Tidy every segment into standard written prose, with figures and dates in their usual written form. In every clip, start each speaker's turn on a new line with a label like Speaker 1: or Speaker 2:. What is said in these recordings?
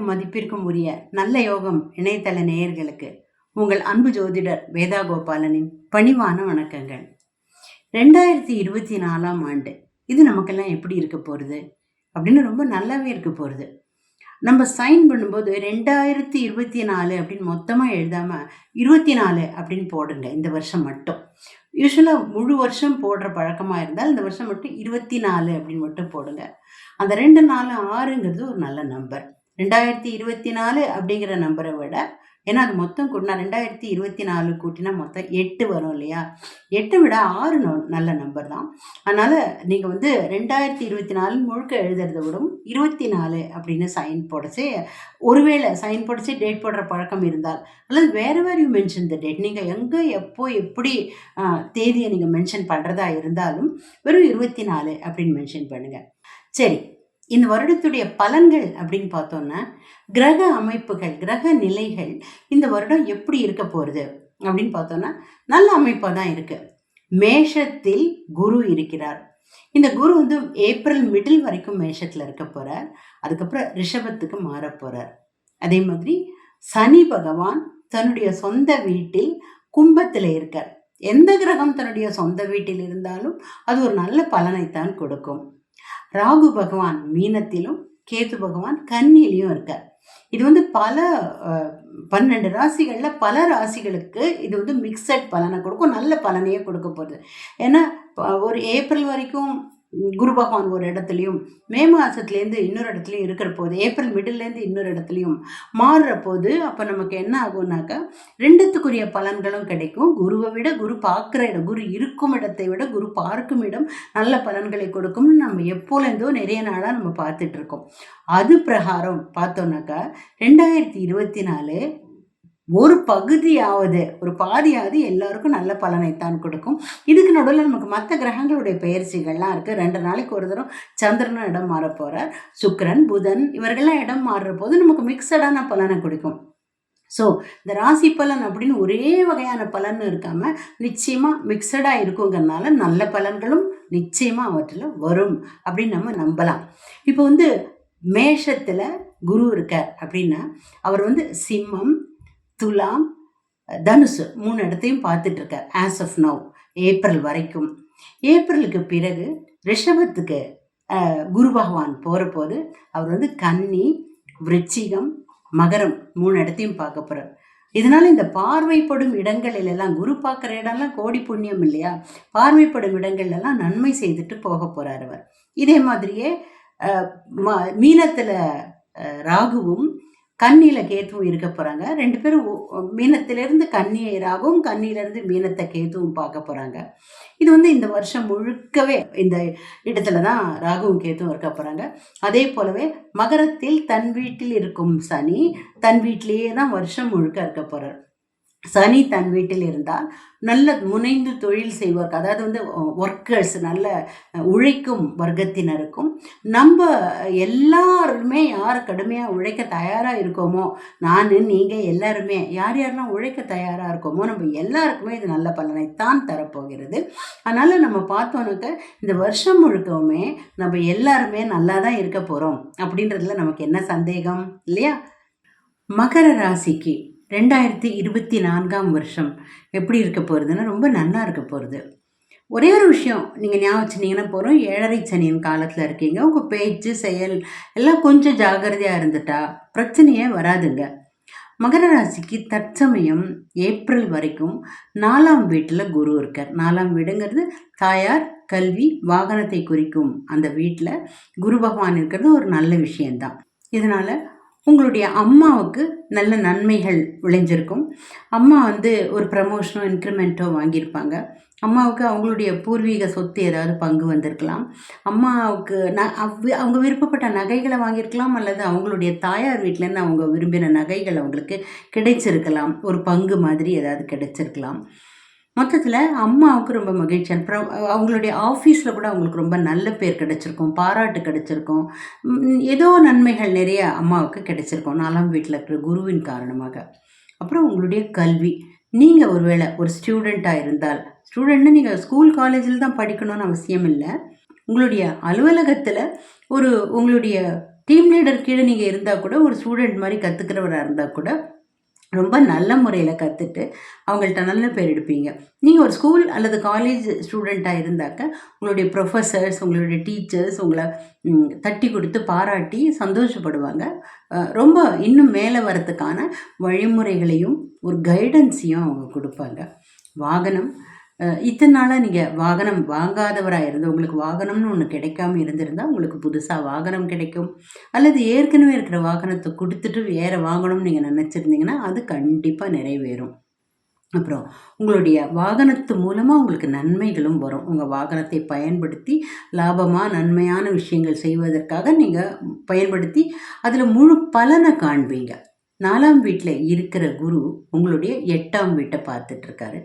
Speaker 1: அன்பிற்கும் மதிப்பிற்கும் உரிய நல்ல யோகம் இணையதள நேயர்களுக்கு உங்கள் அன்பு ஜோதிடர் வேதா கோபாலனின் பணிவான வணக்கங்கள். 2024ஆம் ஆண்டு இது நமக்கெல்லாம் எப்படி இருக்க போகிறது அப்படின்னு ரொம்ப நல்லாவே இருக்க போகிறது. நம்ம சைன் பண்ணும்போது 2024 அப்படின்னு மொத்தமாக எழுதாமல் 24 அப்படின்னு போடுங்க. இந்த வருஷம் மட்டும் யூஸ்வலாக முழு வருஷம் போடுற பழக்கமாக இருந்தால் இந்த வருஷம் மட்டும் 24 அப்படின்னு மட்டும் போடுங்க. அந்த 246ங்கிறது ஒரு நல்ல நம்பர். 2024 அப்படிங்கிற நம்பரை விட, ஏன்னா அது மொத்தம் கூட்டினா 2024 கூட்டினா மொத்தம் 8 வரும் இல்லையா? 8 விட 6 நல்ல நம்பர் தான். அதனால் நீங்கள் 2024 முழுக்க எழுதுறத விடும் 24 அப்படின்னு சைன் போடச்சு, ஒருவேளை சைன் போடச்சு டேட் போடுற பழக்கம் இருந்தால், அல்லது வேறு யூ மென்ஷன் த டேட், நீங்கள் எங்கே எப்போ எப்படி தேதியை நீங்கள் மென்ஷன் பண்ணுறதா இருந்தாலும் வெறும் 24 அப்படின்னு மென்ஷன் பண்ணுங்கள். சரி, இந்த வருடத்துடைய பலன்கள் அப்படின்னு பார்த்தோன்னா, கிரக அமைப்புகள், கிரக நிலைகள் இந்த வருடம் எப்படி இருக்க போகிறது அப்படின்னு பார்த்தோன்னா நல்ல அமைப்பாக தான் இருக்கு. மேஷத்தில் குரு இருக்கிறார். இந்த குரு ஏப்ரல் மிடில் வரைக்கும் மேஷத்தில் இருக்க போறார். அதுக்கப்புறம் ரிஷபத்துக்கு மாற போறார். அதே மாதிரி சனி பகவான் தன்னுடைய சொந்த வீட்டில் கும்பத்தில் இருக்கார். எந்த கிரகம் தன்னுடைய சொந்த வீட்டில் இருந்தாலும் அது ஒரு நல்ல பலனைத்தான் கொடுக்கும். ராகு பகவான் மீனத்திலும் கேது பகவான் கன்னியிலையும் இருக்கார். இது பல 12 ராசிகளில் பல ராசிகளுக்கு இது மிக்சட் பலனை கொடுக்கும், நல்ல பலனையே கொடுக்க போகுது. ஏன்னா ஒரு ஏப்ரல் வரைக்கும் குரு பகவான் ஒரு இடத்துலையும், மே மாதத்துலேருந்து இன்னொரு இடத்துலையும் இருக்கிற போது, ஏப்ரல் மிடில்லேருந்து இன்னொரு இடத்துலையும் மாறுற போது அப்போ நமக்கு என்ன ஆகும்னாக்கா, ரெண்டுத்துக்குரிய பலன்களும் கிடைக்கும். குருவை விட குரு பார்க்குற இடம், குரு இருக்கும் இடத்தை விட குரு பார்க்கும் இடம் நல்ல பலன்களை கொடுக்கும்னு நம்ம எப்போலேருந்தோ நிறைய நாளாக நம்ம பார்த்துட்ருக்கோம். அது பிரகாரம் பார்த்தோன்னாக்கா 2024 ஒரு பகுதியாவது, ஒரு பாதியாவது எல்லாருக்கும் நல்ல பலனைத்தான் கொடுக்கும். இதுக்கு நடுவில் நமக்கு மற்ற கிரகங்களுடைய பயிற்சிகள்லாம் இருக்குது. 2 நாளைக்கு ஒரு தரம் சந்திரனும் இடம் மாற போகிறார். சுக்கிரன், புதன் இவர்கள்லாம் இடம் மாறுற போது நமக்கு மிக்சடான பலனை கொடுக்கும். ஸோ இந்த ராசி பலன் அப்படின்னு ஒரே வகையான பலன் இருக்காமல் நிச்சயமாக மிக்சடாக இருக்குங்கிறதுனால நல்ல பலன்களும் நிச்சயமாக அவற்றில் வரும் அப்படின்னு நம்ம நம்பலாம். இப்போ மேஷத்தில் குரு இருக்கார் அப்படின்னா அவர் சிம்மம், துலாம், தனுசு 3 இடத்தையும் பார்த்துட்டு இருக்கார் ஆஸ் ஆஃப் நவ், ஏப்ரல் வரைக்கும். ஏப்ரலுக்கு பிறகு ரிஷபத்துக்கு குரு பகவான் போகிற போது அவர் கன்னி, விருச்சிகம், மகரம் 3 இடத்தையும் பார்க்க போகிறார். இதனால இந்த பார்வைப்படும் இடங்களிலெல்லாம், குரு பார்க்குற இடம்லாம் கோடி புண்ணியம் இல்லையா? பார்வைப்படும் இடங்கள்லாம் நன்மை செய்துட்டு போக போகிறார் அவர். இதே மாதிரியே மீனத்தில் ராகுவும் கன்னியில் கேத்துவும் இருக்க போகிறாங்க. 2 பேரும் மீனத்திலிருந்து கன்னியை ராகுவும், கன்னியிலேருந்து மீனத்தை கேத்துவும் பார்க்க போகிறாங்க. இது இந்த வருஷம் முழுக்கவே இந்த இடத்துல தான் ராகுவும் கேத்துவும் இருக்க போகிறாங்க. அதே போலவே மகரத்தில் தன் வீட்டில் இருக்கும் சனி தன் வீட்டிலேயே தான் வருஷம் முழுக்க இருக்க போகிறார். சனி தன் வீட்டில் இருந்தால் நல்ல முனைந்து தொழில் செய்வார், அதாவது ஒர்க்கர்ஸ், நல்ல உழைக்கும் வர்க்கத்தினருக்கும், நம்ம எல்லாருமே யார் கடுமையாக உழைக்க தயாராக இருக்கோமோ, நான் நீங்கள் எல்லாருமே யார் யாரெல்லாம் உழைக்க தயாராக இருக்கோமோ நம்ம எல்லாருக்குமே இது நல்ல பலனைத்தான் தரப்போகிறது. அதனால் நம்ம பார்த்தோன்னாக்க இந்த வருஷம் முழுக்கவுமே நம்ம எல்லாருமே நல்லா தான் இருக்க போகிறோம் அப்படின்றதுல நமக்கு என்ன சந்தேகம் இல்லையா? மகர ராசிக்கு 2024ஆம் வருஷம் எப்படி இருக்க போகிறதுன்னா ரொம்ப நல்லா இருக்க போகிறது. ஒரே ஒரு விஷயம் நீங்கள் ஞாபகம் வச்சுனீங்கன்னா போகிறோம், 7.5 சனியின் காலத்தில் இருக்கீங்க. உங்கள் பேச்சு செயல் எல்லாம் கொஞ்சம் ஜாகிரதையாக இருந்துட்டா பிரச்சனையே வராதுங்க. மகர ராசிக்கு தற்சமயம் ஏப்ரல் வரைக்கும் 4ஆம் வீட்டில் குரு இருக்கார். 4ஆம் வீடுங்கிறது தாயார், கல்வி, வாகனத்தை குறிக்கும். அந்த வீட்டில் குரு பகவான் இருக்கிறது ஒரு நல்ல விஷயந்தான். இதனால் உங்களுடைய அம்மாவுக்கு நல்ல நன்மைகள் விளைஞ்சிருக்கும். அம்மா ஒரு ப்ரமோஷனோ இன்க்ரிமெண்ட்டோ வாங்கியிருப்பாங்க. அம்மாவுக்கு அவங்களுடைய பூர்வீக சொத்து ஏதாவது பங்கு வந்திருக்கலாம். அம்மாவுக்கு அவங்க விருப்பப்பட்ட நகைகளை வாங்கியிருக்கலாம், அல்லது அவங்களுடைய தாயார் வீட்டிலேருந்து அவங்க விரும்பின நகைகள் அவங்களுக்கு கிடைச்சிருக்கலாம். ஒரு பங்கு மாதிரி ஏதாவது கிடைச்சிருக்கலாம். மொத்தத்தில் அம்மாவுக்கு ரொம்ப மகிழ்ச்சி. அப்புறம் அவங்களுடைய ஆஃபீஸில் கூட அவங்களுக்கு ரொம்ப நல்ல பேர் கிடச்சிருக்கும், பாராட்டு கிடச்சிருக்கும், ஏதோ நன்மைகள் நிறைய அம்மாவுக்கு கிடைச்சிருக்கும் 4ஆம் வீட்டில் இருக்கிற குருவின் காரணமாக. அப்புறம் உங்களுடைய கல்வி, நீங்கள் ஒருவேளை ஒரு ஸ்டூடெண்ட்டாக இருந்தால், ஸ்டூடெண்ட்னு நீங்கள் ஸ்கூல் காலேஜில் தான் படிக்கணும்னு அவசியம் இல்லை, உங்களுடைய அலுவலகத்தில் உங்களுடைய டீம் லீடர் கீழே நீங்கள் இருந்தால் கூட ஒரு ஸ்டூடெண்ட் மாதிரி கற்றுக்கிறவராக இருந்தால் கூட ரொம்ப நல்ல முறையில் கற்றுட்டு அவங்கள்ட்ட நல்ல பேர் எடுப்பீங்க. நீங்கள் ஒரு ஸ்கூல் அல்லது காலேஜ் ஸ்டூடெண்ட்டாக இருந்தாக்க உங்களுடைய ப்ரொஃபஸர்ஸ், உங்களுடைய டீச்சர்ஸ் உங்களை தட்டி கொடுத்து பாராட்டி சந்தோஷப்படுவாங்க. ரொம்ப இன்னும் மேலே வரத்துக்கான வழிமுறைகளையும் ஒரு கைடன்ஸையும் அவங்க கொடுப்பாங்க. வாகனம், இத்தனை நாளாக நீங்கள் வாகனம் வாங்காதவராக இருந்து உங்களுக்கு வாகனம்னு ஒன்று கிடைக்காம இருந்திருந்தால் உங்களுக்கு புதுசாக வாகனம் கிடைக்கும். அல்லது ஏற்கனவே இருக்கிற வாகனத்தை கொடுத்துட்டு வேறு வாங்கணும்னு நீங்கள் நினச்சிருந்தீங்கன்னா அது கண்டிப்பாக நிறைவேறும். அப்புறம் உங்களுடைய வாகனத்து மூலமாக உங்களுக்கு நன்மைகளும் வரும். உங்கள் வாகனத்தை பயன்படுத்தி லாபமாக நன்மையான விஷயங்கள் செய்வதற்காக நீங்கள் பயன்படுத்தி அதில் முழு பலனை காண்பீங்க. 4ஆம் வீட்டில் இருக்கிற குரு உங்களுடைய 8ஆம் வீட்டை பார்த்துட்ருக்காரு.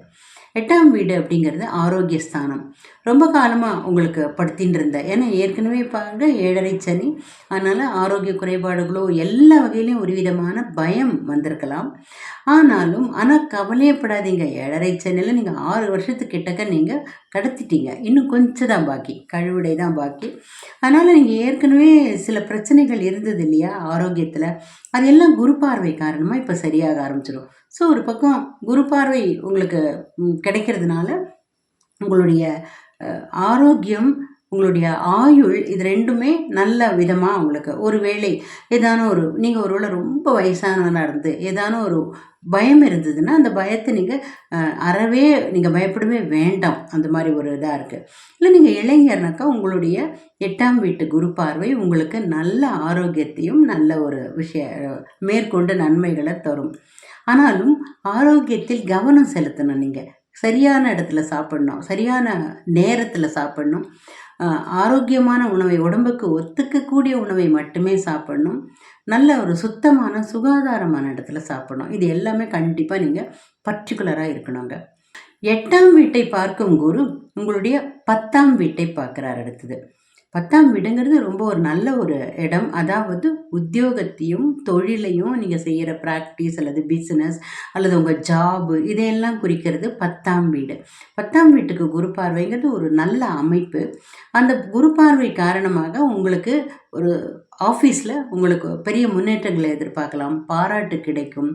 Speaker 1: 8ஆம் வீடு அப்படிங்கிறது ஆரோக்கிய ஸ்தானம். ரொம்ப காலமாக உங்களுக்கு படுத்தின்னு இருந்த, ஏன்னா ஏற்கனவே பாருங்க 7.5 சனி, அதனால் ஆரோக்கிய குறைபாடுகளோ எல்லா வகையிலையும் ஒரு விதமான பயம் வந்திருக்கலாம். ஆனால் கவலையப்படாதீங்க. 7.5 சனியில் நீங்கள் 6 வருஷத்துக்கிட்டக்க நீங்கள் கடத்திட்டீங்க. இன்னும் கொஞ்சம் தான் பாக்கி, கழிவுடை தான் பாக்கி. அதனால் நீங்கள் ஏற்கனவே சில பிரச்சனைகள் இருந்தது இல்லையா ஆரோக்கியத்தில், அது எல்லாம் குரு பார்வை காரணமாக இப்போ சரியாக ஆரம்பிச்சிடும். ஸோ ஒரு பக்கம் குரு பார்வை உங்களுக்கு கிடைக்கிறதுனால உங்களுடைய ஆரோக்கியம், உங்களுடைய ஆயுள், இது ரெண்டுமே நல்ல விதமாக உங்களுக்கு ஒரு வேளை ஏதான ஒரு நீங்கள் ஒருவேளை ரொம்ப வயசானவனாக இருந்து ஏதான ஒரு பயம் இருந்ததுன்னா அந்த பயத்தை நீங்கள் அறவே நீங்கள் பயப்படவே வேண்டாம். அந்த மாதிரி ஒரு இதாக இருக்குது. இல்லை நீங்கள் இளைஞர்னாக்கா உங்களுடைய 8ஆம் வீட்டு குரு பார்வை உங்களுக்கு நல்ல ஆரோக்கியத்தையும் நல்ல ஒரு மேற்கொண்டு நன்மைகளை தரும். ஆனாலும் ஆரோக்கியத்தில் கவனம் செலுத்தணும். நீங்கள் சரியான இடத்துல சாப்பிடணும், சரியான நேரத்தில் சாப்பிடணும், ஆரோக்கியமான உணவை, உடம்புக்கு ஒத்துக்கக்கூடிய உணவை மட்டுமே சாப்பிடணும், நல்ல ஒரு சுத்தமான சுகாதாரமான இடத்துல சாப்பிடணும். இது எல்லாமே கண்டிப்பாக நீங்கள் பர்டிகுலராக இருக்கணுங்க. 8ஆம் வீட்டை பார்க்கும் குரு உங்களுடைய 10ஆம் வீட்டை பார்க்குறார். அடுத்தது 10ஆம் வீடுங்கிறது ரொம்ப ஒரு நல்ல ஒரு இடம். அதாவது உத்தியோகத்தையும் தொழிலையும் நீங்கள் செய்கிற ப்ராக்டிஸ் அல்லது பிஸ்னஸ் அல்லது உங்கள் ஜாபு இதையெல்லாம் குறிக்கிறது 10ஆம் வீடு. 10ஆம் வீட்டுக்கு குரு பார்வைங்கிறது ஒரு நல்ல அமைப்பு. அந்த குரு பார்வை காரணமாக உங்களுக்கு ஒரு ஆஃபீஸில் உங்களுக்கு பெரிய முன்னேற்றங்களை எதிர்பார்க்கலாம், பாராட்டு கிடைக்கும்,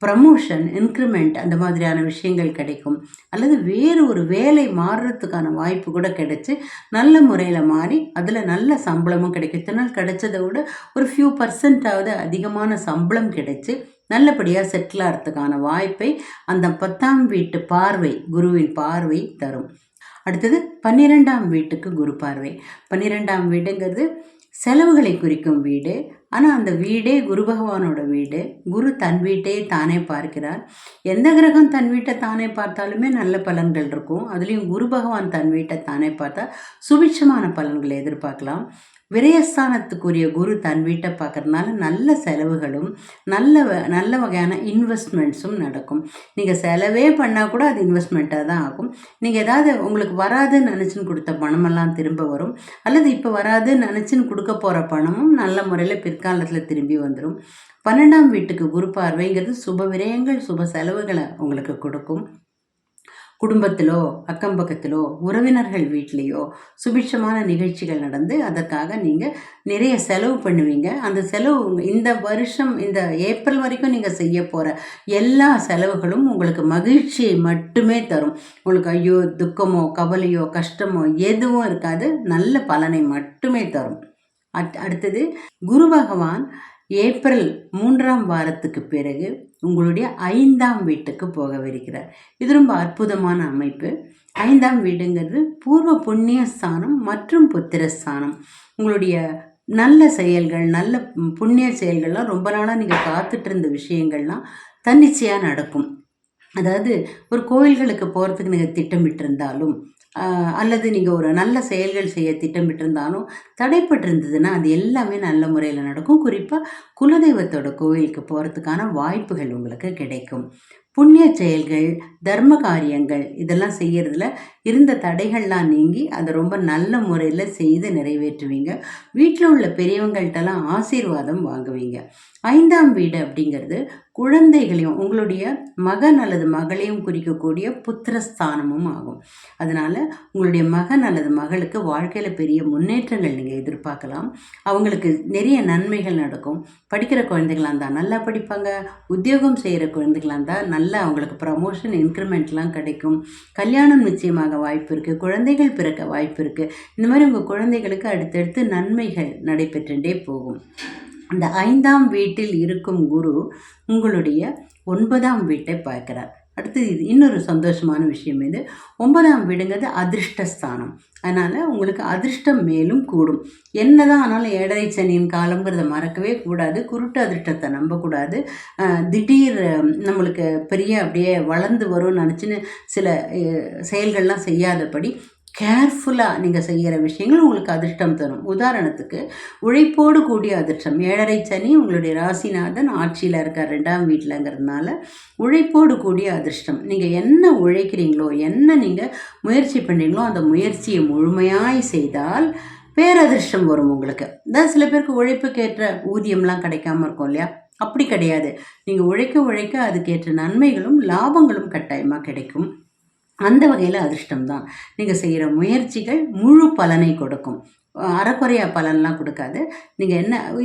Speaker 1: ப்ரமோஷன், இன்க்ரிமெண்ட் அந்த மாதிரியான விஷயங்கள் கிடைக்கும். அல்லது வேறு ஒரு வேலை மாறுறதுக்கான வாய்ப்பு கூட கிடைச்சி நல்ல முறையில் மாறி அதில் நல்ல சம்பளமும் கிடைக்கும். இத்தனை நாள் கிடைச்சதை விட ஒரு ஃபியூ பர்சன்டாவது அதிகமான சம்பளம் கிடைச்சி நல்லபடியாக செட்டில் ஆகிறதுக்கான வாய்ப்பை அந்த 10ஆம் வீட்டு பார்வை, குருவின் பார்வை தரும். அடுத்தது 12ஆம் வீட்டுக்கு குரு பார்வை. 12ஆம் வீடுங்கிறது செலவுகளை குறிக்கும் வீடு. ஆனால் அந்த வீடே குரு பகவானோட வீடு. குரு தன் வீட்டையே தானே பார்க்கிறார். எந்த கிரகம் தன் வீட்டை தானே பார்த்தாலுமே நல்ல பலன்கள் இருக்கும். அதுலேயும் குரு பகவான் தன் வீட்டை தானே பார்த்தா சுபிட்சமான பலன்களை எதிர்பார்க்கலாம். விரயஸ்தானத்துக்குரிய குரு தன் வீட்டை பார்க்கறதுனால நல்ல செலவுகளும் நல்ல வகையான இன்வெஸ்ட்மெண்ட்ஸும் நடக்கும். நீங்கள் செலவே பண்ணால் கூட அது இன்வெஸ்ட்மெண்ட்டாக தான் ஆகும். நீங்கள் ஏதாவது உங்களுக்கு வராதுன்னு நினச்சின்னு கொடுத்த பணமெல்லாம் திரும்ப வரும். அல்லது இப்போ வராதுன்னு நினச்சின்னு கொடுக்க போகிற பணமும் நல்ல முறையில் பிற்காலத்தில் திரும்பி வந்துடும். 12ஆம் வீட்டுக்கு குரு பார்வைங்கிறது சுப விரயங்கள், சுப செலவுகளை உங்களுக்கு கொடுக்கும். குடும்பத்திலோ அக்கம் பக்கத்திலோ உறவினர்கள் வீட்லேயோ சுபிட்சமான நிகழ்ச்சிகள் நடந்து அதற்காக நீங்கள் நிறைய செலவு பண்ணுவீங்க. அந்த செலவு இந்த வருஷம் இந்த ஏப்ரல் வரைக்கும் நீங்கள் செய்ய போகிற எல்லா செலவுகளும் உங்களுக்கு மகிழ்ச்சியை மட்டுமே தரும். உங்களுக்கு ஐயோ துக்கமோ கவலையோ கஷ்டமோ எதுவும் இருக்காது, நல்ல பலனை மட்டுமே தரும். அடுத்தது குரு பகவான் ஏப்ரல் 3ஆம் வாரத்துக்கு பிறகு உங்களுடைய 5ஆம் வீட்டுக்கு போகவிருக்கிறார். இது ரொம்ப அற்புதமான அமைப்பு. 5ஆம் வீடுங்கிறது பூர்வ புண்ணிய ஸ்தானம் மற்றும் புத்திரஸ்தானம். உங்களுடைய நல்ல செயல்கள், நல்ல புண்ணிய செயல்கள்லாம் ரொம்ப நாளாக நீங்கள் காத்துட்டு இருந்த விஷயங்கள்லாம் தன்னிச்சையாக நடக்கும். அதாவது ஒரு கோயில்களுக்கு போகிறதுக்கு நீங்கள் திட்டமிட்டிருந்தாலும் அல்லது நீங்கள் ஒரு நல்ல செயல்கள் செய்ய திட்டமிட்டிருந்தாலும் தடைப்பட்டிருந்ததுன்னா அது எல்லாமே நல்ல முறையில் நடக்கும். குறிப்பாக குலதெய்வத்தோட கோவிலுக்கு போகிறதுக்கான வாய்ப்புகள் உங்களுக்கு கிடைக்கும். புண்ணிய செயல்கள், தர்ம காரியங்கள் இதெல்லாம் செய்யறதுல இருந்த தடைகள்லாம் நீங்கி அதை ரொம்ப நல்ல முறையில் செய்து நிறைவேற்றுவீங்க. வீட்டில் உள்ள பெரியவங்கள்ட்டலாம் ஆசீர்வாதம் வாங்குவீங்க. 5ஆம் வீடு அப்படிங்கிறது குழந்தைகளையும் உங்களுடைய மகன் அல்லது மகளையும் குறிக்கக்கூடிய புத்திரஸ்தானமும் ஆகும். அதனால உங்களுடைய மகன் அல்லது மகளுக்கு வாழ்க்கையில் பெரிய முன்னேற்றங்கள் நீங்கள் எதிர்பார்க்கலாம். அவங்களுக்கு நிறைய நன்மைகள் நடக்கும். படிக்கிற குழந்தைகளாக இருந்தால் நல்லா படிப்பாங்க. உத்தியோகம் செய்கிற குழந்தைகளாக இருந்தால் நல்லா அவங்களுக்கு ப்ரமோஷன் இன்க்ரிமெண்ட்லாம் கிடைக்கும். கல்யாணம் நிச்சயமாக வாய்ப்பு இருக்குது. குழந்தைகள் பிறக்க வாய்ப்பு இருக்குது. இந்த மாதிரி உங்கள் குழந்தைகளுக்கு அடுத்தடுத்து நன்மைகள் நடைபெற்றுட்டே போகும். அந்த 5ஆம் வீட்டில் இருக்கும் குரு உங்களுடைய 9ஆம் வீட்டை பார்க்கிறார். அடுத்து இது இன்னொரு சந்தோஷமான விஷயம். இது 9ஆம் வீடுங்கிறது அதிர்ஷ்டஸ்தானம். அதனால் உங்களுக்கு அதிர்ஷ்டம் மேலும் கூடும். என்னதான் ஆனாலும் 7.5 சனியின் காலங்கிறத மறக்கவே கூடாது. குருட்டு அதிர்ஷ்டத்தை நம்பக்கூடாது. திடீர் நம்மளுக்கு பெரிய அப்படியே வளர்ந்து வரும்னு நினச்சின்னு சில செயல்கள்லாம் செய்யாதபடி கேர்ஃபுல்லாக நீங்கள் செய்கிற விஷயங்கள் உங்களுக்கு அதிர்ஷ்டம் தரும். உதாரணத்துக்கு உழைப்போடு கூடிய அதிர்ஷ்டம். 7.5 சனி உங்களுடைய ராசிநாதன் ஆட்சியில் இருக்கார் 2ஆம் வீட்டிலங்கிறதுனால உழைப்போடு கூடிய அதிர்ஷ்டம். நீங்கள் என்ன உழைக்கிறீங்களோ, என்ன நீங்கள் முயற்சி பண்ணுறீங்களோ அந்த முயற்சியை முழுமையாய் செய்தால் பேரதிர்ஷ்டம் வரும் உங்களுக்கு. அதான் சில பேருக்கு உழைப்புக்கேற்ற ஊதியம்லாம் கிடைக்காம இருக்கும் இல்லையா? அப்படி கிடையாது. நீங்கள் உழைக்க உழைக்க அதுக்கேற்ற நன்மைகளும் லாபங்களும் கட்டாயமாக கிடைக்கும். அந்த வகையில் அதிர்ஷ்டம்தான். நீங்கள் செய்கிற முயற்சிகள் முழு பலனை கொடுக்கும். அறக்குறையா பலன்லாம் கொடுக்காது.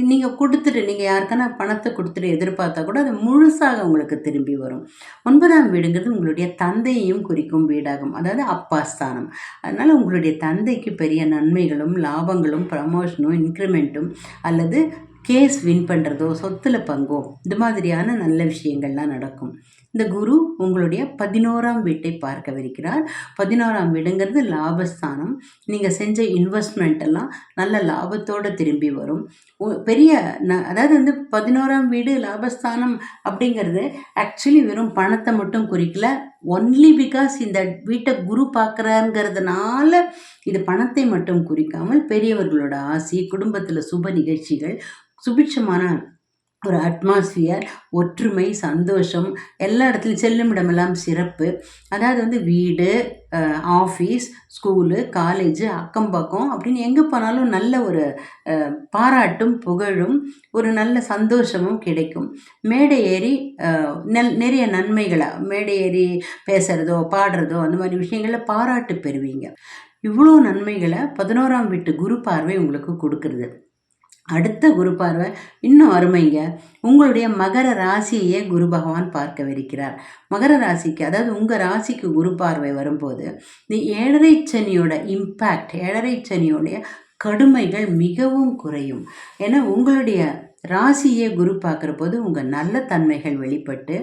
Speaker 1: நீங்கள் கொடுத்துட்டு நீங்கள் யாருக்கான பணத்தை கொடுத்துட்டு எதிர்பார்த்தா கூட அது முழுசாக உங்களுக்கு திரும்பி வரும். 9ஆம் வீடுங்கிறது உங்களுடைய தந்தையையும் குறிக்கும் வீடாகும். அதாவது அப்பா ஸ்தானம். அதனால் உங்களுடைய தந்தைக்கு பெரிய நன்மைகளும் லாபங்களும் ப்ரமோஷனும் இன்க்ரிமெண்ட்டும் அல்லது கேஸ் வின் பண்ணுறதோ சொத்தில் பங்கோ இது மாதிரியான நல்ல விஷயங்கள்லாம் நடக்கும். இந்த குரு உங்களுடைய 11ஆம் வீட்டை பார்க்கவிருக்கிறார். 11ஆம் வீடுங்கிறது லாபஸ்தானம். நீங்கள் செஞ்ச இன்வெஸ்ட்மெண்ட் எல்லாம் நல்ல லாபத்தோடு திரும்பி வரும். பெரிய அதாவது 11ஆம் வீடு லாபஸ்தானம் அப்படிங்கிறது ஆக்சுவலி வெறும் பணத்தை மட்டும் குறிக்கல. ஒன்லி பிகாஸ் இந்த வீட்டை குரு பார்க்குறாங்கிறதுனால இது பணத்தை மட்டும் குறிக்காமல் பெரியவர்களோட ஆசி, குடும்பத்தில் சுப நிகழ்ச்சிகள், சுபிட்சமான ஒரு அட்மாஸ்பியர், ஒற்றுமை, சந்தோஷம், எல்லா இடத்துலையும் செல்லுமிடமெல்லாம் சிறப்பு. அதாவது வீடு, ஆஃபீஸ், ஸ்கூலு, காலேஜு, அக்கம் பக்கம் அப்படின்னு எங்கே போனாலும் நல்ல ஒரு பாராட்டும் புகழும் ஒரு நல்ல சந்தோஷமும் கிடைக்கும். மேடை ஏறி நிறைய நன்மைகளை மேடை ஏறி பேசுகிறதோ பாடுறதோ அந்த மாதிரி விஷயங்களில் பாராட்டு பெறுவீங்க. இவ்வளோ நன்மைகளை 11ஆம் வீட்டு குரு பார்வை உங்களுக்கு கொடுக்குறது. அடுத்த குரு பார்வை இன்னும் அருமைங்க. உங்களுடைய மகர ராசியையே குரு பகவான் பார்க்கவிருக்கிறார். மகர ராசிக்கு அதாவது உங்கள் ராசிக்கு குரு பார்வை வரும்போது இந்த 7.5 சனியோட இம்பேக்ட், 7.5 சனியோடைய கடுமைகள் மிகவும் குறையும். ஏன்னா உங்களுடைய ராசியே குரு பார்க்குற போது உங்கள் நல்ல தன்மைகள் வெளிப்பட்டு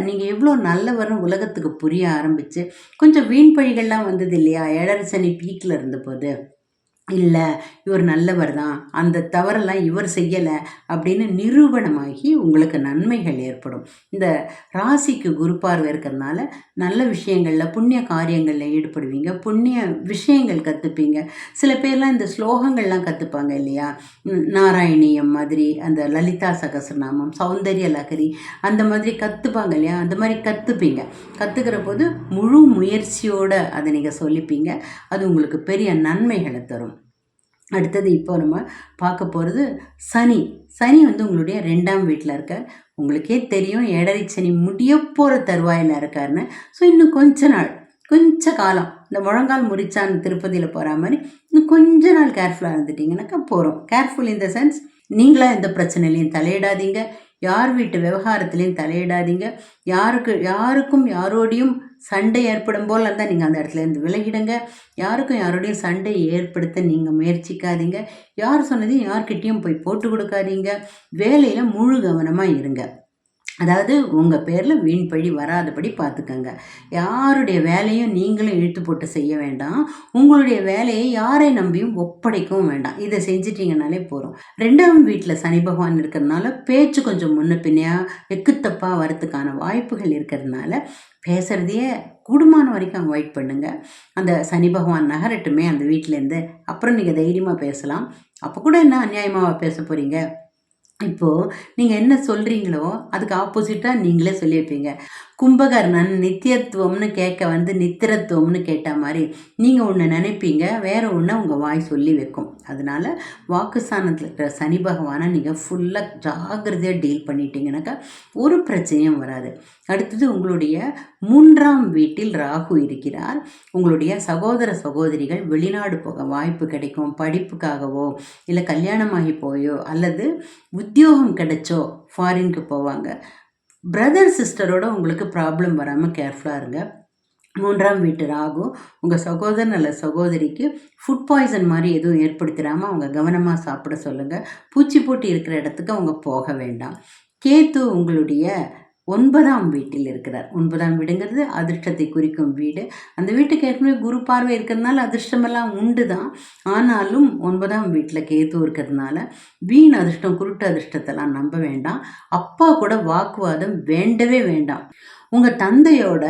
Speaker 1: நீங்கள் எவ்வளோ நல்லவரும் உலகத்துக்கு புரிய ஆரம்பித்து கொஞ்சம் வீண் பழிகள்லாம் வந்தது இல்லையா 7.5 சனி பீக்கில் இருந்தபோது, இல்லை இவர் நல்லவர் தான், அந்த தவறெல்லாம் இவர் செய்யலை அப்படின்னு நிரூபணமாகி உங்களுக்கு நன்மைகள் ஏற்படும். இந்த ராசிக்கு குரு பார்வை இருக்கிறதுனால நல்ல விஷயங்களில் புண்ணிய காரியங்களில் ஈடுபடுவீங்க. புண்ணிய விஷயங்கள் கற்றுப்பீங்க. சில பேர்லாம் இந்த ஸ்லோகங்கள்லாம் கற்றுப்பாங்க இல்லையா? நாராயணியம் மாதிரி, அந்த லலிதா சகஸ்ரநாமம், சௌந்தர்ய லகரி அந்த மாதிரி கற்றுப்பாங்க இல்லையா? அந்த மாதிரி கற்றுப்பீங்க. கற்றுக்கிற போது முழு முயற்சியோடு அதை நீங்கள் சொல்லிப்பீங்க. அது உங்களுக்கு பெரிய நன்மைகளை தரும். அடுத்தது இப்போ நம்ம பார்க்க போகிறது சனி. சனி உங்களுடைய 2ஆம் வீட்டில் இருக்கார். உங்களுக்கே தெரியும் 7.5 சனி முடிய போகிற தருவாயில் இருக்காருன்னு. ஸோ இன்னும் கொஞ்ச காலம் இந்த முழங்கால் முறிச்சான் திருப்பதியில் போகிற மாதிரி இன்னும் கொஞ்ச நாள் கேர்ஃபுல்லாக இருந்துட்டிங்கன்னாக்கா போகிறோம். கேர்ஃபுல் இன் த சென்ஸ் நீங்களாக எந்த பிரச்சனையிலையும் தலையிடாதீங்க. யார் வீட்டு விவகாரத்துலேயும் தலையிடாதீங்க. யாருக்கும் யாரோடையும் சண்டை ஏற்படும் போல் இருந்தால் நீங்கள் அந்த இடத்துலேருந்து விலகிடுங்க. யாருக்கும் யாரோடையும் சண்டை ஏற்படுத்த நீங்கள் முயற்சிக்காதீங்க. யார் சொன்னதையும் யார்கிட்டையும் போய் போட்டு கொடுக்காதீங்க. வேலையில் முழு கவனமாக இருங்க. அதாவது உங்கள் பேரில் வீண் பழி வராதபடி பார்த்துக்கங்க. யாருடைய வேலையும் நீங்களும் இழுத்து போட்டு செய்ய வேண்டாம். உங்களுடைய வேலையை யாரை நம்பியும் ஒப்படைக்கவும் வேண்டாம். இதை செஞ்சிட்டிங்கனாலே போகிறோம். 2ஆம் வீட்டில் சனி பகவான் இருக்கிறதுனால பேச்சு கொஞ்சம் முன்ன பின்னையாக எக்குத்தப்பாக வரத்துக்கான வாய்ப்புகள் இருக்கிறதுனால பேசுகிறதையே கூடுமான வரைக்கும் அவாய்ட் பண்ணுங்கள். அந்த சனி பகவான் நகரட்டுமே அந்த வீட்டிலேருந்து, அப்புறம் நீங்கள் தைரியமாக பேசலாம். அப்போ கூட என்ன அநியாயமாக பேச போகிறீங்க? இப்போது நீங்கள் என்ன சொல்கிறீங்களோ அதுக்கு ஆப்போசிட்டாக நீங்களே சொல்லி வைப்பீங்க. கும்பகர்ணன் நித்தியத்துவம்னு கேட்க வந்து நித்திரத்துவம்னு கேட்ட மாதிரி நீங்கள் ஒன்று நினைப்பீங்க, வேறு ஒன்று உங்கள் வாய் சொல்லி வைக்கும். அதனால் வாக்குஸ்தானத்தில் இருக்கிற சனி பகவானை நீங்கள் ஃபுல்லாக ஜாகிரதையாக டீல் பண்ணிட்டீங்கன்னாக்கா ஒரு பிரச்சனையும் வராது. அடுத்தது உங்களுடைய 3ஆம் வீட்டில் ராகு இருக்கிறார். உங்களுடைய சகோதர சகோதரிகள் வெளிநாடு போக வாய்ப்பு கிடைக்கும். படிப்புக்காகவோ இல்லை கல்யாணமாகி போயோ அல்லது உத்தியோகம் கிடைச்சோ ஃபாரினுக்கு போவாங்க. பிரதர் சிஸ்டரோட உங்களுக்கு ப்ராப்ளம் வராமல் கேர்ஃபுல்லாக இருங்க. 3ஆம் வீட்டு ராகு உங்கள் சகோதரன் அல்ல சகோதரிக்கு ஃபுட் பாய்சன் மாதிரி எதுவும் ஏற்படுத்திடாமல் அவங்க கவனமாக சாப்பிட சொல்லுங்கள். பூச்சி போட்டி இருக்கிற இடத்துக்கு அவங்க போக வேண்டாம். கேத்து உங்களுடைய 9ஆம் வீட்டில் இருக்கிறார். 9ஆம் வீடுங்கிறது அதிர்ஷ்டத்தை குறிக்கும் வீடு. அந்த வீட்டுக்கு ஏற்கனவே குரு பார்வை இருக்கிறதுனால அதிர்ஷ்டமெல்லாம் உண்டு தான். ஆனாலும் 9ஆம் வீட்டில் கேத்து இருக்கிறதுனால வீண் அதிர்ஷ்டம் குருட்டு அதிர்ஷ்டத்தெல்லாம் நம்ப வேண்டாம். அப்பா கூட வாக்குவாதம் வேண்டவே வேண்டாம். உங்கள் தந்தையோட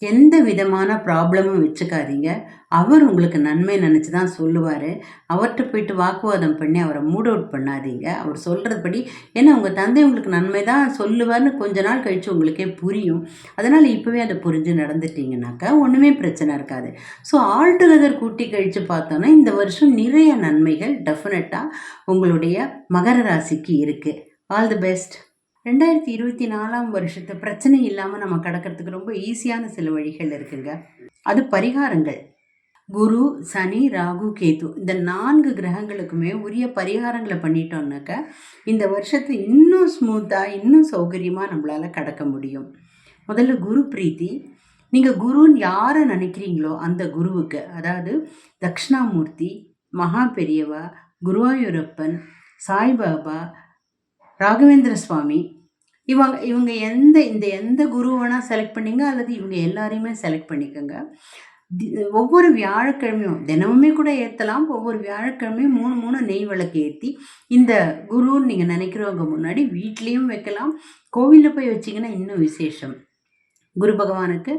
Speaker 1: எந்த விதமான ப்ராப்ளமும் வச்சுக்காதீங்க. அவர் உங்களுக்கு நன்மை நினச்சி தான் சொல்லுவார். அவர்கிட்ட போயிட்டு வாக்குவாதம் பண்ணி அவரை மூட் அவுட் பண்ணாதீங்க. அவர் சொல்கிறதுபடி, ஏன்னா உங்கள் தந்தை உங்களுக்கு நன்மை தான் சொல்லுவார்னு கொஞ்ச நாள் கழித்து உங்களுக்கே புரியும். அதனால் இப்போவே அதை புரிஞ்சு நடந்துட்டிங்கனாக்கா ஒன்றுமே பிரச்சனை இருக்காது. ஸோ ஆல்டுகெதர் கூட்டி கழித்து பார்த்தோன்னா இந்த வருஷம் நிறைய நன்மைகள் டெஃபினட்டாக உங்களுடைய மகர ராசிக்கு இருக்குது. All the best. 2024ஆம் வருஷத்தை பிரச்சனை இல்லாமல் நம்ம கடக்கிறதுக்கு ரொம்ப ஈஸியான சில வழிகள் இருக்குங்க. அது பரிகாரங்கள். குரு, சனி, ராகு, கேது இந்த 4 கிரகங்களுக்குமே உரிய பரிகாரங்களை பண்ணிட்டோம்னாக்க இந்த வருஷத்தை இன்னும் ஸ்மூத்தாக இன்னும் சௌகரியமாக நம்மளால் கடக்க முடியும். முதல்ல குரு பிரீத்தி. நீங்கள் குருன்னு யாரை நினைக்கிறீங்களோ அந்த குருவுக்கு, அதாவது தக்ஷணாமூர்த்தி, மகா பெரியவா, குருவாயூரப்பன், சாய்பாபா, ராகவேந்திர சுவாமி, இவங்க எந்த குரு வேணால் செலக்ட் பண்ணிங்க அல்லது இவங்க எல்லாரையுமே செலக்ட் பண்ணிக்கோங்க. ஒவ்வொரு வியாழக்கிழமையும் தினமுமே கூட ஏற்றலாம். ஒவ்வொரு வியாழக்கிழமையும் 3 நெய் விளக்கு ஏற்றி இந்த குருன்னு நீங்கள் நினைக்கிறவங்க முன்னாடி வீட்லேயும் வைக்கலாம். கோவிலில் போய் வச்சிங்கன்னா இன்னும் விசேஷம். குரு பகவானுக்கு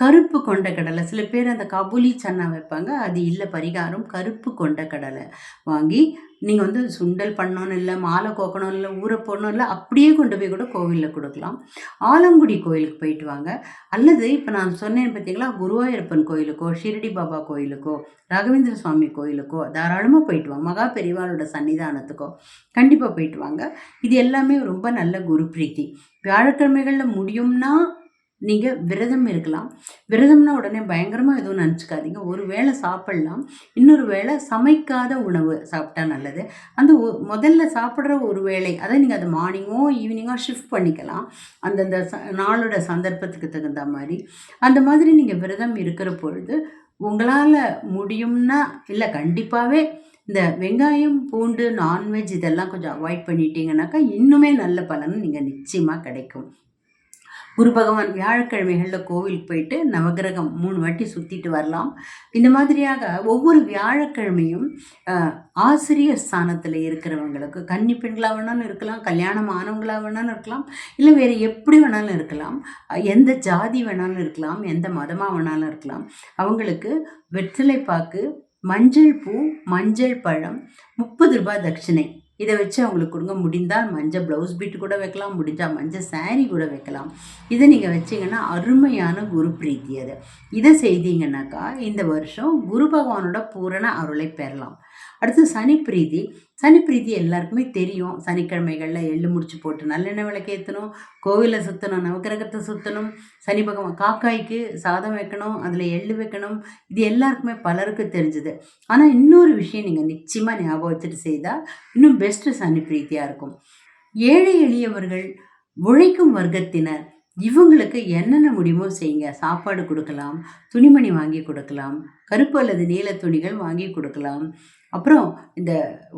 Speaker 1: கருப்பு கொண்ட கடலை, சில பேர் அந்த கபூலி சன்னா வைப்பாங்க, அது இல்லை பரிகாரம். கருப்பு கொண்ட கடலை வாங்கி நீங்கள் வந்து சுண்டல் பண்ணணும் இல்லை, மாலை கோக்கணும் இல்லை, ஊற போடணும் இல்லை, அப்படியே கொண்டு போய் கூட கோவிலில் கொடுக்கலாம். ஆலங்குடி கோயிலுக்கு போயிட்டு வாங்க. அல்லது இப்போ நான் சொன்னேன் பார்த்தீங்களா, குருவாயூரப்பன் கோயிலுக்கோ, ஷிரடி பாபா கோயிலுக்கோ, ராகவேந்திர சுவாமி கோயிலுக்கோ தாராளமாக போயிட்டு வாங்க. மகா பெரிவாளோட சன்னிதானத்துக்கோ கண்டிப்பாக போயிட்டு வாங்க. இது எல்லாமே ரொம்ப நல்ல குரு பிரீத்தி. வியாழக்கிழமைகளில் முடியும்னா நீங்கள் விரதம் இருக்கலாம். விரதம்னா உடனே பயங்கரமாக எதுவும் நினச்சிக்காதீங்க. ஒரு வேளை சாப்பிட்லாம், இன்னொரு வேளை சமைக்காத உணவு சாப்பிட்டா நல்லது. அந்த முதல்ல சாப்பிட்ற ஒரு வேளை அதை நீங்கள் அது மார்னிங்கோ ஈவினிங்கோ ஷிஃப்ட் பண்ணிக்கலாம், அந்தந்த நாளோட சந்தர்ப்பத்துக்கு தகுந்த மாதிரி. அந்த மாதிரி நீங்கள் விரதம் இருக்கிற பொழுது உங்களால் முடியும்னா, இல்லை கண்டிப்பாகவே இந்த வெங்காயம், பூண்டு, நான்வெஜ் இதெல்லாம் கொஞ்சம் அவாய்ட் பண்ணிட்டீங்கன்னாக்கா இன்னுமே நல்ல பலன் நீங்கள் நிச்சயமாக கிடைக்கும். குரு பகவான் வியாழக்கிழமைகளில் கோவிலுக்கு போயிட்டு நவகிரகம் 3 வாட்டி சுற்றிட்டு வரலாம். இந்த மாதிரியாக ஒவ்வொரு வியாழக்கிழமையும் ஆசிரியர் ஸ்தானத்தில் இருக்கிறவங்களுக்கு, கன்னி பெண்களாக வேணாலும் இருக்கலாம், கல்யாணம் ஆனவங்களாக வேணாலும் இருக்கலாம், இல்லை வேறு எப்படி வேணாலும் இருக்கலாம், எந்த ஜாதி வேணாலும் இருக்கலாம், எந்த மதமாக வேணாலும் இருக்கலாம், அவங்களுக்கு வெற்றிலை பாக்கு, மஞ்சள் பூ, மஞ்சள் பழம், 30 ரூபாய் தட்சிணை இதை வச்சு அவங்களுக்கு கொடுங்க. முடிந்தால் மஞ்சள் ப்ளவுஸ் பீட்டு கூட வைக்கலாம், முடிஞ்சால் மஞ்சள் சாரீ கூட வைக்கலாம். இதை நீங்கள் வச்சிங்கன்னா அருமையான குரு பிரீத்தி. அது இதை செய்தீங்கன்னாக்கா இந்த வருஷம் குரு பகவானோட பூரண அருளை பெறலாம். அடுத்து சனி பிரீத்தி. சனி பிரீத்தி எல்லாருக்குமே தெரியும். சனிக்கிழமைகளில் எள்ளு முடிச்சு போட்டு நல்லெண்ணெய் விளக்கேற்றணும், கோவிலில் சுற்றணும், நவக்கிரகத்தை சுற்றணும், சனி பகவான் காக்காய்க்கு சாதம் வைக்கணும், அதில் எள்ளு வைக்கணும். இது எல்லாருக்குமே பலருக்கு தெரிஞ்சுது. ஆனால் இன்னொரு விஷயம் நீங்கள் நிச்சயமாக ஞாபகம் வச்சுட்டு செய்தால் இன்னும் பெஸ்ட்டு சனி பிரீத்தியாக இருக்கும். ஏழை எளியவர்கள், உழைக்கும் வர்க்கத்தினர், இவங்களுக்கு என்னென்ன முடியுமோ செய்யுங்க. சாப்பாடு கொடுக்கலாம், துணிமணி வாங்கி கொடுக்கலாம், கருப்பு அல்லது நீல துணிகள் வாங்கி கொடுக்கலாம். அப்புறம் இந்த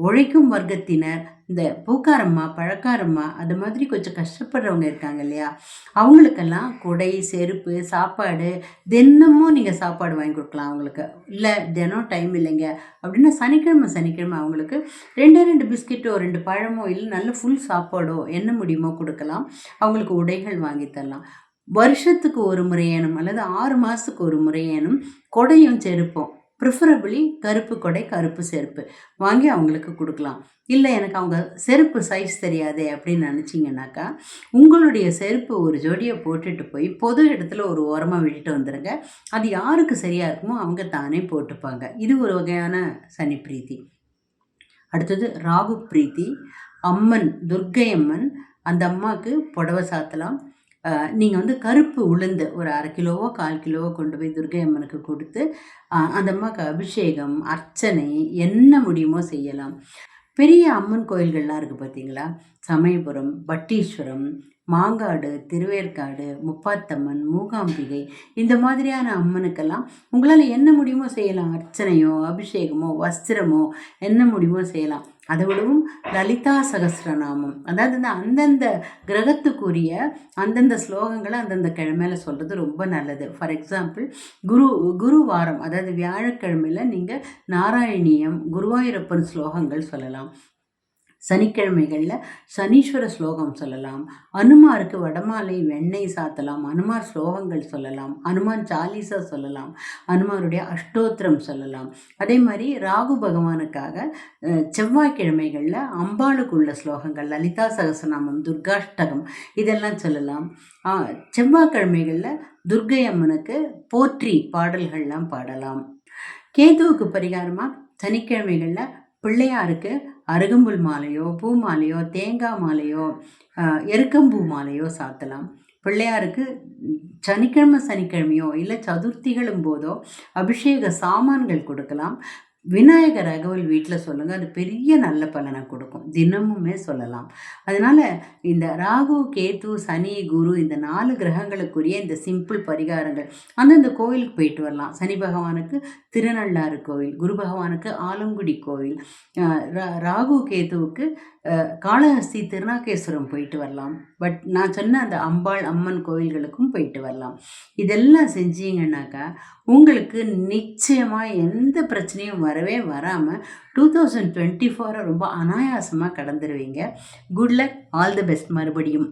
Speaker 1: உழைக்கும் வர்க்கத்தினர், இந்த பூக்காரம்மா, பழக்காரம்மா, அது மாதிரி கொஞ்சம் கஷ்டப்படுறவங்க இருக்காங்க இல்லையா, அவங்களுக்கெல்லாம் கொடை, செருப்பு, சாப்பாடு தினமும் நீங்கள் சாப்பாடு வாங்கி கொடுக்கலாம் அவங்களுக்கு. இல்லை தினம் டைம் இல்லைங்க அப்படின்னா சனிக்கிழமை அவங்களுக்கு 2 பிஸ்கெட்டோ 2 பழமோ இல்லை நல்ல ஃபுல் சாப்பாடோ என்ன முடியுமோ கொடுக்கலாம். அவங்களுக்கு உடைகள் வாங்கி தரலாம். வருஷத்துக்கு ஒரு முறையேனும் அல்லது 6 மாதத்துக்கு ஒரு முறையேனும் கொடையும் செருப்போம் ப்ரிஃபரபிளி கருப்பு கொடை, கருப்பு செருப்பு வாங்கி அவங்களுக்கு கொடுக்கலாம். இல்லை எனக்கு அவங்க செருப்பு சைஸ் தெரியாதே அப்படின்னு நினச்சிங்கனாக்கா, உங்களுடைய செருப்பு ஒரு ஜோடியை போட்டுட்டு போய் பொது இடத்துல ஒரு ஓரமாக விட்டுட்டு வந்துடுங்க. அது யாருக்கு சரியாக இருக்குமோ அவங்க தானே போட்டுப்பாங்க. இது ஒரு வகையான சனி பிரீத்தி. அடுத்தது ராகு பிரீத்தி. அம்மன், துர்க்கை அம்மன், அந்த அம்மாவுக்கு புடவை சாத்தலாம். நீங்கள் வந்து கருப்பு உளுந்து ஒரு 1/2 கிலோவோ 1/4 கிலோவோ கொண்டு போய் துர்க்கை அம்மனுக்கு கொடுத்து அந்த அம்மாவுக்கு அபிஷேகம், அர்ச்சனை என்ன முடியுமோ செய்யலாம். பெரிய அம்மன் கோயில்கள்லாம் இருக்குது பார்த்தீங்களா? சமயபுரம், பட்டீஸ்வரம், மாங்காடு, திருவேற்காடு, முப்பாத்தம்மன், மூகாம்பிகை, இந்த மாதிரியான அம்மனுக்கெல்லாம் உங்களால் என்ன முடியுமோ செய்யலாம். அர்ச்சனையோ, அபிஷேகமோ, வஸ்திரமோ என்ன முடியுமோ செய்யலாம். அதை விடவும் லலிதா சகஸ்ரநாமம், அதாவது அந்தந்த கிரகத்துக்குரிய அந்தந்த ஸ்லோகங்களை அந்தந்த கிழமையில சொல்கிறது ரொம்ப நல்லது. ஃபார் எக்ஸாம்பிள் குருவாரம், அதாவது வியாழக்கிழமையில் நீங்கள் நாராயணியம், குருவாயூரப்பன் ஸ்லோகங்கள் சொல்லலாம். சனிக்கிழமைகளில் சனீஸ்வர ஸ்லோகம் சொல்லலாம். அனுமாருக்கு வடமாலை வெண்ணெய் சாத்தலாம். அனுமார் ஸ்லோகங்கள் சொல்லலாம். அனுமான் சாலிசா சொல்லலாம். அனுமாருடைய அஷ்டோத்திரம் சொல்லலாம். அதே மாதிரி ராகு பகவானுக்காக செவ்வாய்க்கிழமைகளில் அம்பாளுக்குள்ள ஸ்லோகங்கள், லலிதா சகஸ்ரநாமம், துர்காஷ்டகம் இதெல்லாம் சொல்லலாம். செவ்வாய்க்கிழமைகளில் துர்க்கை அம்மனுக்கு போற்றி பாடல்கள்லாம் பாடலாம். கேதுவுக்கு பரிகாரமாக சனிக்கிழமைகளில் பிள்ளையாருக்கு அருகம்புல் மாலையோ, பூ மாலையோ, தேங்காய் மாலையோ, எருக்கம்பூ மாலையோ சாத்தலாம். பிள்ளையாருக்கு சனிக்கிழமையோ இல்லை சதுர்த்திகளும் போதோ அபிஷேக சாமான்கள் கொடுக்கலாம். விநாயகர் அகவல் வீட்டில் சொல்லுங்கள், அது பெரிய நல்ல பலனை கொடுக்கும். தினமுமே சொல்லலாம். அதனால் இந்த ராகு, கேது, சனி, குரு இந்த 4 கிரகங்களுக்குரிய இந்த சிம்பிள் பரிகாரங்கள் அந்தந்த கோயிலுக்கு போயிட்டு வரலாம். சனி பகவானுக்கு திருநள்ளாறு கோவில், குரு பகவானுக்கு ஆலங்குடி கோவில், ராகு கேதுவுக்கு காளஹஸ்தி, திருநாகேஸ்வரம் போயிட்டு வரலாம். பட் நான் சொன்ன அந்த அம்பாள் அம்மன் கோவில்களுக்கும் போயிட்டு வரலாம். இதெல்லாம் செஞ்சீங்கன்னாக்கா உங்களுக்கு நிச்சயமாக எந்த பிரச்சனையும் வரவே வராமல் 2024 ரொம்ப அனாயாசமாக கடந்துருவீங்க. Good luck, all the best. மறுபடியும்